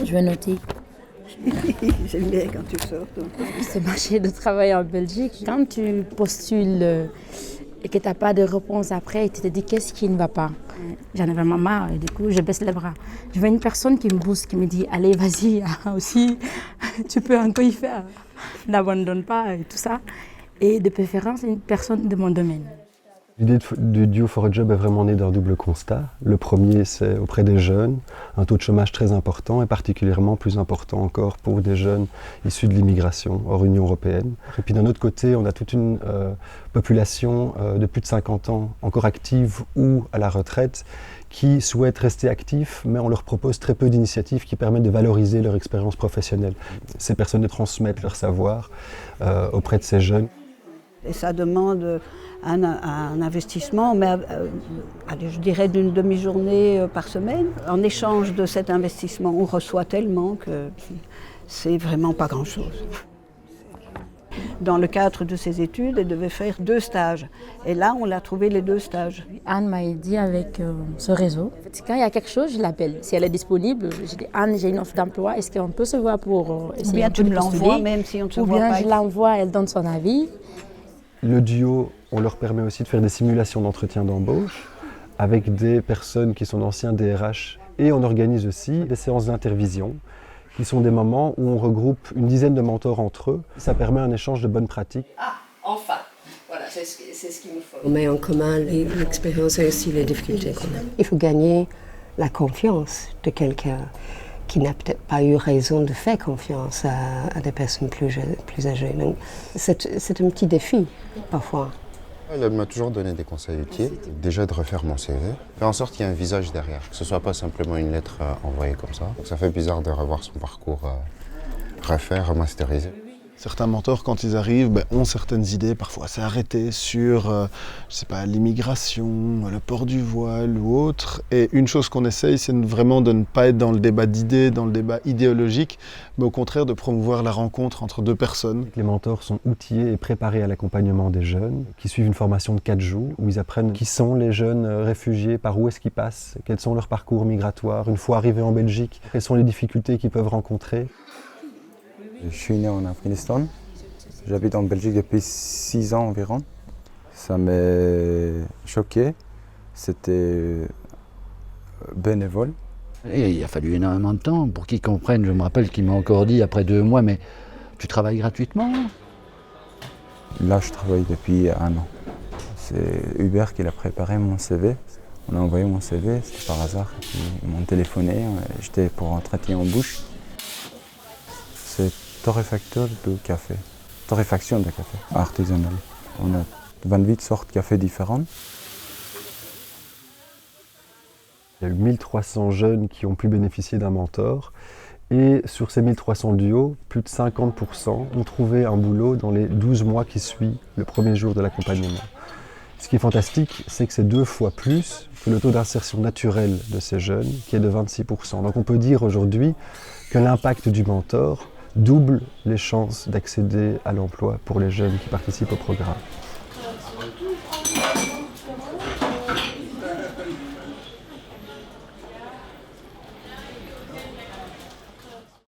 Je vais noter. J'aime bien quand tu sors. Ce marché de travail en Belgique, quand tu postules et que tu n'as pas de réponse après, tu te dis qu'est-ce qui ne va pas. J'en ai vraiment marre et du coup je baisse les bras. Je veux une personne qui me booste, qui me dit allez vas-y aussi, tu peux encore y faire, n'abandonne pas et tout ça. Et de préférence une personne de mon domaine. L'idée du Duo for a Job est vraiment née d'un double constat. Le premier, c'est auprès des jeunes, un taux de chômage très important et particulièrement plus important encore pour des jeunes issus de l'immigration hors Union européenne. Et puis d'un autre côté, on a toute une population de plus de 50 ans encore active ou à la retraite qui souhaitent rester actifs, mais on leur propose très peu d'initiatives qui permettent de valoriser leur expérience professionnelle. Ces personnes de transmettre leur savoir auprès de ces jeunes. Et ça demande un investissement, mais allez, je dirais d'une demi-journée par semaine. En échange de cet investissement, on reçoit tellement que c'est vraiment pas grand-chose. Dans le cadre de ses études, elle devait faire 2 stages. Et là, on a trouvé les 2 stages. Anne m'a aidé avec ce réseau. Quand il y a quelque chose, je l'appelle. Si elle est disponible, je dis Anne, j'ai une offre d'emploi, est-ce qu'on peut se voir pour essayer? Ou bien tu me l'envoies, même si on ne se voit pas. Ou bien je l'envoie, elle donne son avis. Le duo, on leur permet aussi de faire des simulations d'entretien d'embauche avec des personnes qui sont d'anciens DRH. Et on organise aussi des séances d'intervision qui sont des moments où on regroupe une dizaine de mentors entre eux. Ça permet un échange de bonnes pratiques. Ah, enfin, voilà, c'est ce qu'il nous faut. On met en commun l'expérience et aussi les difficultés qu'on a. Il faut gagner la confiance de quelqu'un qui n'a peut-être pas eu raison de faire confiance à des personnes plus âgées. Donc, c'est un petit défi, parfois. Elle m'a toujours donné des conseils utiles. Déjà de refaire mon CV, faire en sorte qu'il y ait un visage derrière, que ce ne soit pas simplement une lettre envoyée comme ça. Donc ça fait bizarre de revoir son parcours refait, remasterisé. Certains mentors, quand ils arrivent, ont certaines idées, parfois s'arrêter sur, l'immigration, le port du voile ou autre. Et une chose qu'on essaye, c'est vraiment de ne pas être dans le débat d'idées, dans le débat idéologique, mais au contraire de promouvoir la rencontre entre 2 personnes. Les mentors sont outillés et préparés à l'accompagnement des jeunes, qui suivent une formation de 4 jours, où ils apprennent qui sont les jeunes réfugiés, par où est-ce qu'ils passent, quels sont leurs parcours migratoires, une fois arrivés en Belgique, quelles sont les difficultés qu'ils peuvent rencontrer. Je suis né en Afghanistan. J'habite en Belgique depuis 6 ans environ. Ça m'a choqué. C'était bénévole. Et il a fallu énormément de temps pour qu'ils comprennent. Je me rappelle qu'il m'a encore dit après 2 mois, mais tu travailles gratuitement? Là, je travaille depuis 1 an. C'est Hubert qui a préparé mon CV. On a envoyé mon CV, c'était par hasard. Ils m'ont téléphoné, j'étais pour entretien en bouche. C'est torréfacteur de café, torréfaction de café artisanal. On a 28 sortes de café différentes. Il y a eu 1300 jeunes qui ont pu bénéficier d'un mentor. Et sur ces 1300 duos, plus de 50% ont trouvé un boulot dans les 12 mois qui suivent le premier jour de l'accompagnement. Ce qui est fantastique, c'est que c'est 2 fois plus que le taux d'insertion naturel de ces jeunes, qui est de 26%. Donc on peut dire aujourd'hui que l'impact du mentor double les chances d'accéder à l'emploi pour les jeunes qui participent au programme.